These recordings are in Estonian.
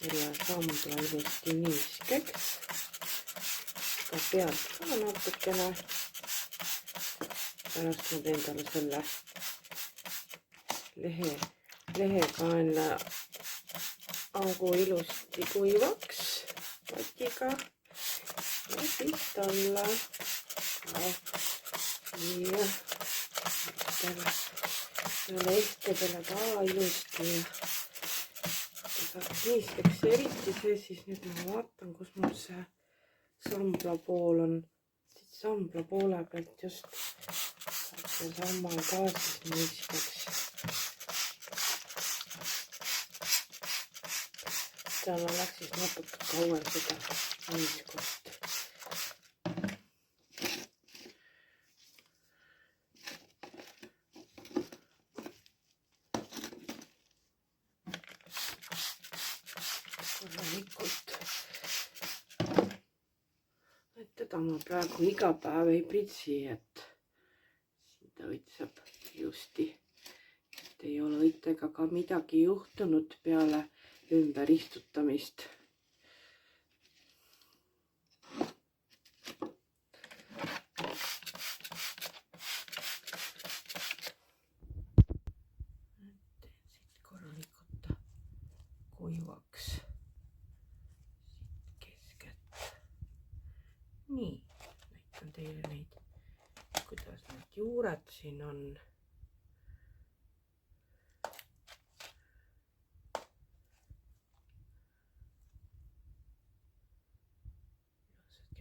selle sambla ilusti niiskeks. Ka pealt ka natukene. Pärast ma teen talle selle lehekaenla augu ilusti kuivaks patiga ja siis talle siia lehtedele ka ilusti ja saaks niiskeks. Eriti see siis nüüd ma vaatan, kus mul see sambla pool on. Siit sambla poole pealt just see sammal ka siis niiskeks. Seal oleks siis natuke kauem seda niiskust. Korralikult. Et teda ma praegu iga päev ei pritsi, et siin ta õitseb ilusti. Et ei ole õitega ka midagi juhtunud peale ümber istutamist. Teen siit korralikult kuivaks. Siit keskelt. Nii, näitan teile neid, kuidas need juured siin on.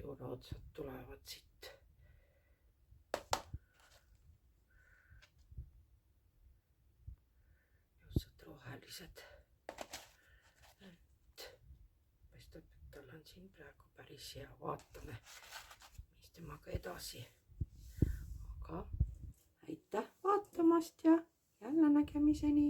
Juureotsad tulevad siit. Ilusad rohelised. Paistab, et tal on siin praegu päris hea. Vaatame, mis temaga edasi. Aga aitäh vaatamast ja jälle nägemiseni.